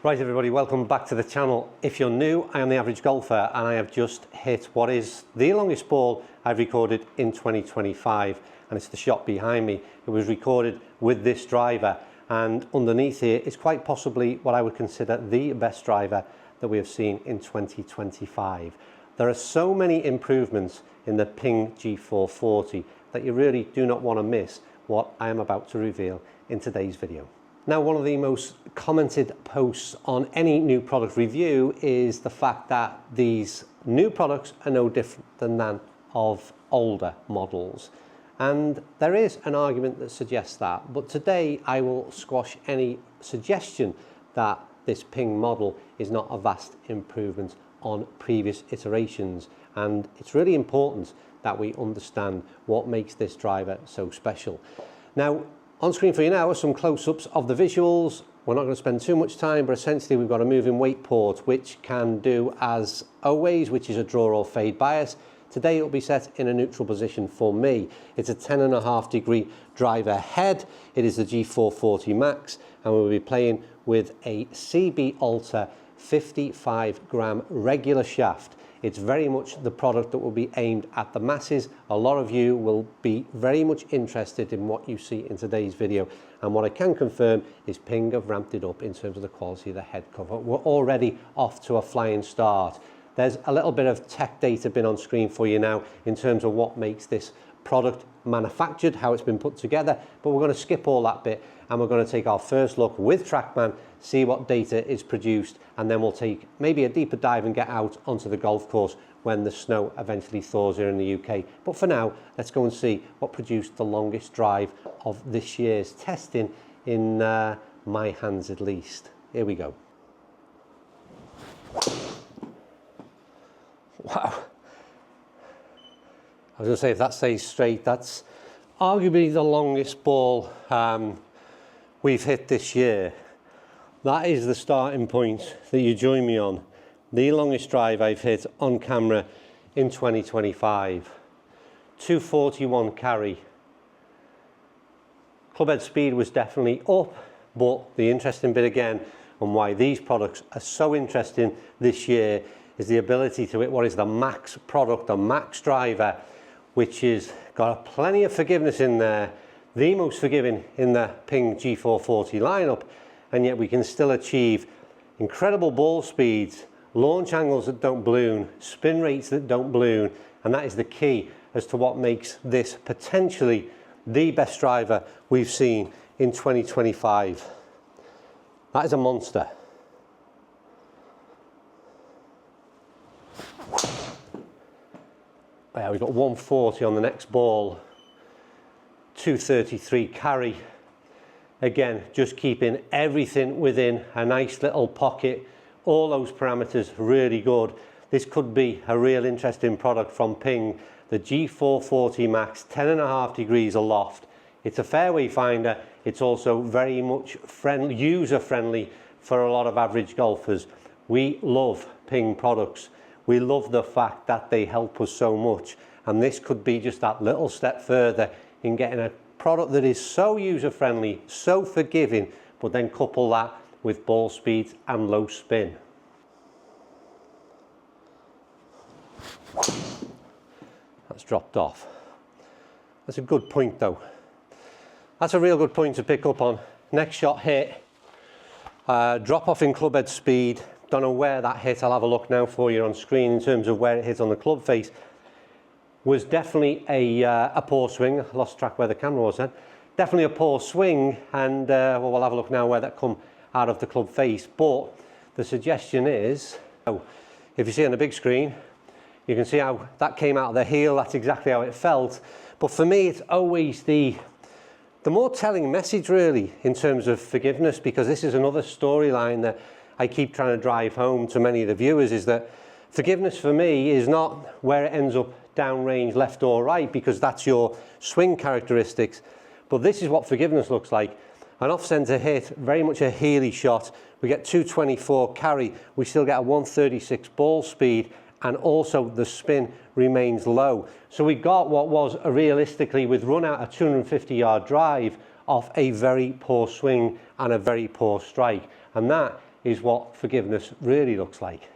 Right everybody, welcome back to the channel. If you're new, I am the Average Golfer and I have just hit what is the longest ball I've recorded in 2025, and it's the shot behind me. It was recorded with this driver, and underneath here is quite possibly what I would consider the best driver that we have seen in 2025. There are so many improvements in the Ping G440 that you really do not want to miss what I am about to reveal in today's video. Now, one of the most commented posts on any new product review is the fact that these new products are no different than that of older models. And there is an argument that suggests that, but today I will squash any suggestion that this Ping model is not a vast improvement on previous iterations. And it's really important that we understand what makes this driver so special. Now, on screen for you now are some close-ups of the visuals. We're not going to spend too much time, but essentially we've got a moving weight port which can do as always, which is a draw or fade bias. Today it will be set in a neutral position for me. It's a 10.5 degree driver head. It is the G440 Max, and we'll be playing with a CB Alta 55 gram regular shaft. It's very much the product that will be aimed at the masses. A lot of you will be very much interested in what you see in today's video. And what I can confirm is Ping have ramped it up in terms of the quality of the head cover. We're already off to a flying start. There's a little bit of tech data been on screen for you now in terms of what makes this product manufactured, how it's been put together, but we're going to skip all that bit and we're going to take our first look with TrackMan, see what data is produced, and then we'll take maybe a deeper dive and get out onto the golf course when the snow eventually thaws here in the UK. But for now, let's go and see what produced the longest drive of this year's testing in my hands at least. Here we go. Wow. I was going to say, if that stays straight, that's arguably the longest ball we've hit this year. That is the starting point that you join me on. The longest drive I've hit on camera in 2025. 241 carry. Clubhead speed was definitely up, but the interesting bit again on why these products are so interesting this year is the ability to hit what is the max product, the max driver, which is got plenty of forgiveness in there, the most forgiving in the Ping G440 lineup, and yet we can still achieve incredible ball speeds, launch angles that don't balloon, spin rates that don't balloon, and that is the key as to what makes this potentially the best driver we've seen in 2025. That is a monster. Yeah, we've got 140 on the next ball, 233 carry. Again, just keeping everything within a nice little pocket. All those parameters really good. This could be a real interesting product from Ping. The G440 Max, 10.5 degrees aloft. It's a fairway finder. It's also very much friendly, user-friendly for a lot of average golfers. We love Ping products. We love the fact that they help us so much, and this could be just that little step further in getting a product that is so user-friendly, so forgiving, but then couple that with ball speeds and low spin. That's dropped off. That's a good point though. That's a real good point to pick up on. Next shot hit, drop off in clubhead speed. Don't know where that hit. I'll have a look now for you on screen in terms of where it hit on the club face. Was definitely a poor swing. I lost track where the camera was then. Definitely a poor swing, and well, we'll have a look now where that come out of the club face. But the suggestion is, if you see on the big screen, you can see how that came out of the heel. That's exactly how it felt. But for me, it's always the more telling message really in terms of forgiveness, because this is another storyline that I keep trying to drive home to many of the viewers, is that forgiveness for me is not where it ends up downrange left or right, because that's your swing characteristics. But this is what forgiveness looks like. An off-centre hit, very much a heely shot. We get 224 carry. We still get a 136 ball speed, and also the spin remains low. So we got what was realistically, with run out, a 250-yard drive off a very poor swing and a very poor strike. And that is what forgiveness really looks like.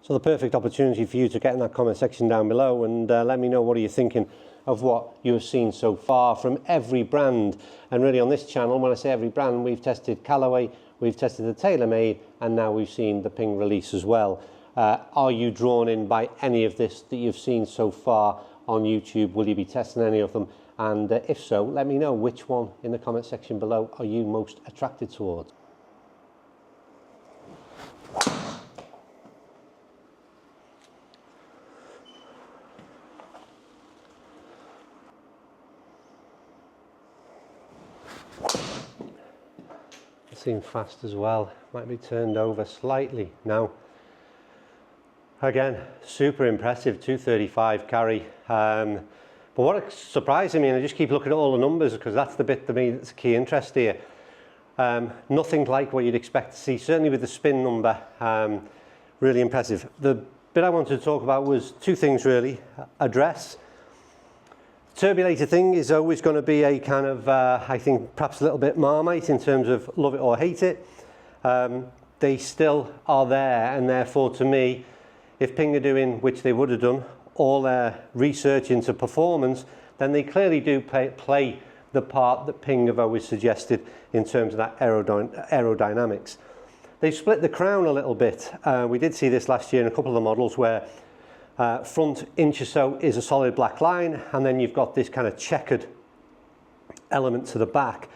So the perfect opportunity for you to get in that comment section down below and let me know what are you thinking of what you've seen so far from every brand. And really on this channel, when I say every brand, we've tested Callaway, we've tested the TaylorMade, and now we've seen the Ping release as well. Are you drawn in by any of this that you've seen so far on YouTube? Will you be testing any of them? And if so, let me know which one in the comment section below are you most attracted towards. It seemed fast as well, might be turned over slightly now. Again, super impressive, 235 carry. But what surprised me, and I just keep looking at all the numbers because that's the bit to me that's a key interest here. Nothing like what you'd expect to see, certainly with the spin number. Really impressive. The bit I wanted to talk about was two things really. Address. Turbulator thing is always going to be a kind of, I think, perhaps a little bit Marmite in terms of love it or hate it. They still are there, and therefore to me, if Ping are doing, which they would have done, all their research into performance, then they clearly do play the part that Ping have always suggested in terms of that aerodynamics. They've split the crown a little bit. We did see this last year in a couple of the models where front inch or so is a solid black line, and then you've got this kind of checkered element to the back.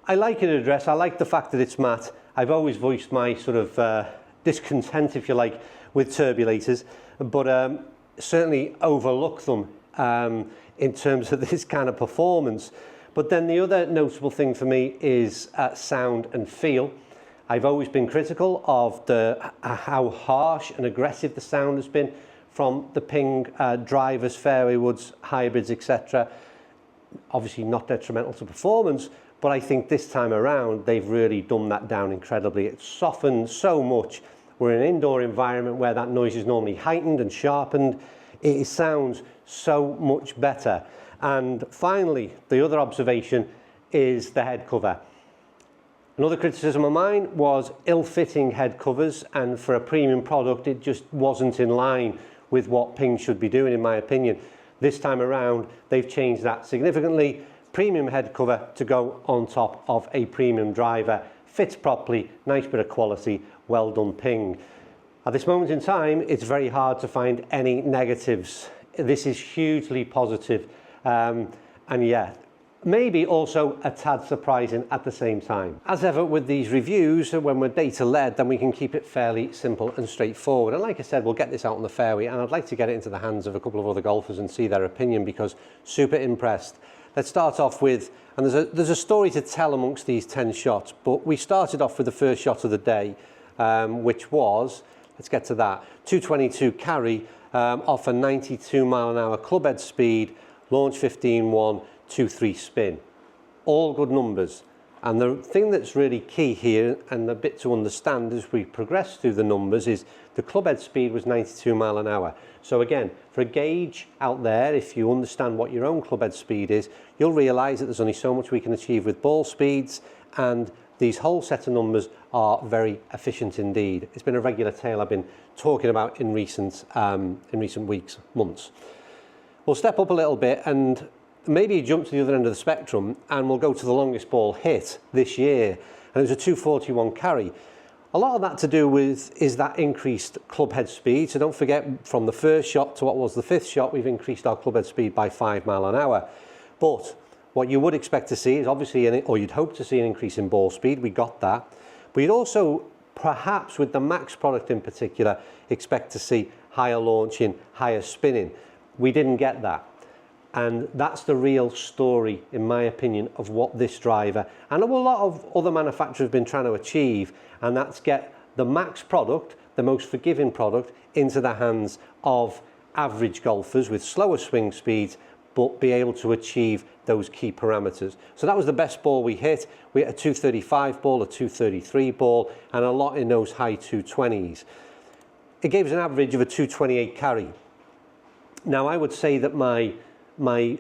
I like it in address. I like the fact that it's matte. I've always voiced my sort of discontent, if you like, with turbulators, but certainly overlook them in terms of this kind of performance. But then the other notable thing for me is sound and feel. I've always been critical of how harsh and aggressive the sound has been from the Ping drivers, fairway woods, hybrids, etc. Obviously not detrimental to performance, but I think this time around they've really dumbed that down incredibly. It's softened so much. We're in an indoor environment where that noise is normally heightened and sharpened. It sounds so much better. And finally, the other observation is the head cover. Another criticism of mine was ill-fitting head covers, and for a premium product it just wasn't in line with what Ping should be doing, in my opinion. This time around they've changed that significantly. Premium head cover to go on top of a premium driver, fits properly, nice bit of quality, well done Ping. At this moment in time it's very hard to find any negatives. This is hugely positive, and yeah, maybe also a tad surprising at the same time. As ever with these reviews, when we're data led, then we can keep it fairly simple and straightforward. And like I said, we'll get this out on the fairway, and I'd like to get it into the hands of a couple of other golfers and see their opinion, because super impressed. Let's start off with, and there's a story to tell amongst these 10 shots, but we started off with the first shot of the day, which was, let's get to that, 222 carry off a 92 mile an hour club head speed, launch 15-1, 2-3 spin. All good numbers. And the thing that's really key here, and a bit to understand as we progress through the numbers, is the club head speed was 92 mile an hour. So again, for a gauge out there, if you understand what your own club head speed is, you'll realise that there's only so much we can achieve with ball speeds, and these whole set of numbers are very efficient indeed. It's been a regular tale I've been talking about in recent weeks, months. We'll step up a little bit and maybe jump to the other end of the spectrum, and we'll go to the longest ball hit this year, and it was a 241 carry. A lot of that to do with is that increased club head speed. So don't forget, from the first shot to what was the fifth shot, we've increased our club head speed by 5 mile an hour. But what you would expect to see is obviously, or you'd hope to see, an increase in ball speed. We got that. But you'd also, perhaps with the Max product in particular, expect to see higher launching, higher spinning. We didn't get that. And that's the real story, in my opinion, of what this driver and a lot of other manufacturers have been trying to achieve, and that's get the Max product, the most forgiving product, into the hands of average golfers with slower swing speeds, but be able to achieve those key parameters. So that was the best ball we hit. We hit a 235 ball, a 233 ball, and a lot in those high 220s. It gave us an average of a 228 carry. Now, I would say that my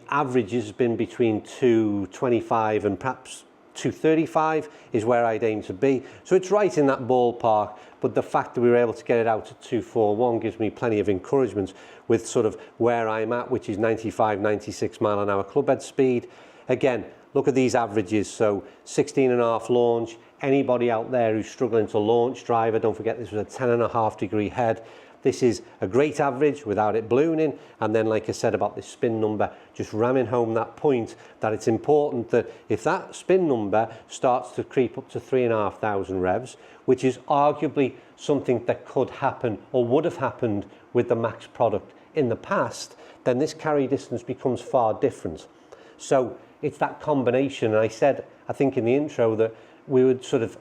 average has been between 225 and perhaps 235 is where I'd aim to be. So it's right in that ballpark, but the fact that we were able to get it out at 241 gives me plenty of encouragement with sort of where I'm at, which is 95, 96 mile an hour club head speed. Again, look at these averages. So 16.5 launch. Anybody out there who's struggling to launch driver, don't forget this was a 10.5 degree head. This is a great average without it ballooning. And then, like I said about this spin number, just ramming home that point that it's important that if that spin number starts to creep up to 3,500 revs, which is arguably something that could happen or would have happened with the Max product in the past, then this carry distance becomes far different. So it's that combination. And I said, I think in the intro, that we would sort of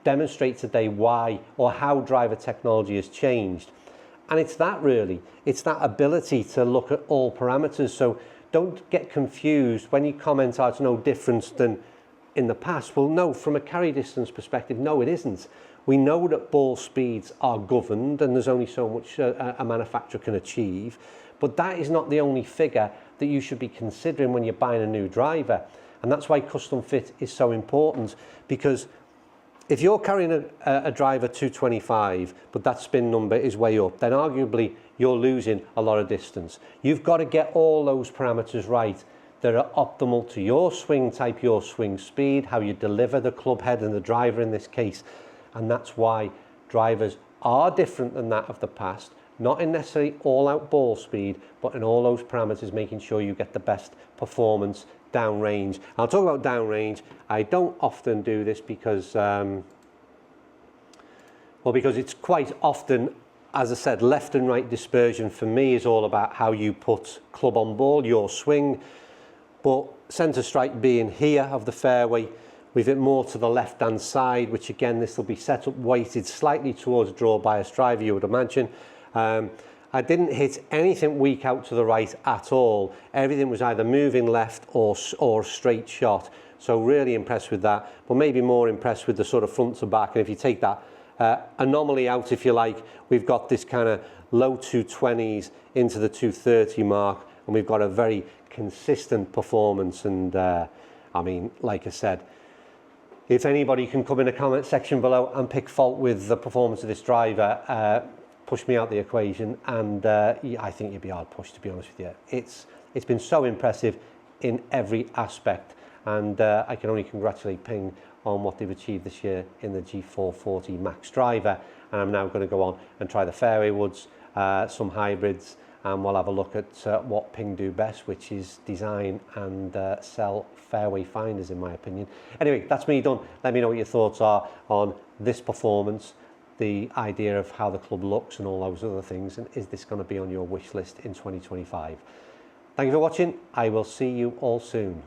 demonstrate today why or how driver technology has changed. And it's that really, it's that ability to look at all parameters. So don't get confused when you comment, oh, it's no difference than in the past. Well, no, from a carry distance perspective, no, it isn't. We know that ball speeds are governed and there's only so much a manufacturer can achieve, but that is not the only figure that you should be considering when you're buying a new driver. And that's why custom fit is so important, because if you're carrying a driver 225, but that spin number is way up, then arguably you're losing a lot of distance. You've got to get all those parameters right that are optimal to your swing type, your swing speed, how you deliver the club head and the driver in this case. And that's why drivers are different than that of the past, not in necessarily all out ball speed, but in all those parameters, making sure you get the best performance downrange. I'll talk about downrange. I don't often do this because, because it's quite often, as I said, left and right dispersion for me is all about how you put club on ball, your swing. But centre strike being here of the fairway, with it more to the left-hand side, which again, this will be set up weighted slightly towards a draw bias driver, you would imagine. I didn't hit anything weak out to the right at all. Everything was either moving left or straight shot. So really impressed with that, but maybe more impressed with the sort of front to back. And if you take that anomaly out, if you like, we've got this kind of low 220s into the 230 mark, and we've got a very consistent performance. And I mean, like I said, if anybody can come in the comment section below and pick fault with the performance of this driver, push me out the equation, and I think you'd be hard pushed, to be honest with you. It's been so impressive in every aspect, and I can only congratulate Ping on what they've achieved this year in the G440 Max driver. And I'm now going to go on and try the fairway woods, some hybrids, and we'll have a look at what Ping do best, which is design and sell fairway finders, in my opinion. Anyway, that's me done. Let me know what your thoughts are on this performance, the idea of how the club looks and all those other things, and is this going to be on your wish list in 2025? Thank you for watching. I will see you all soon.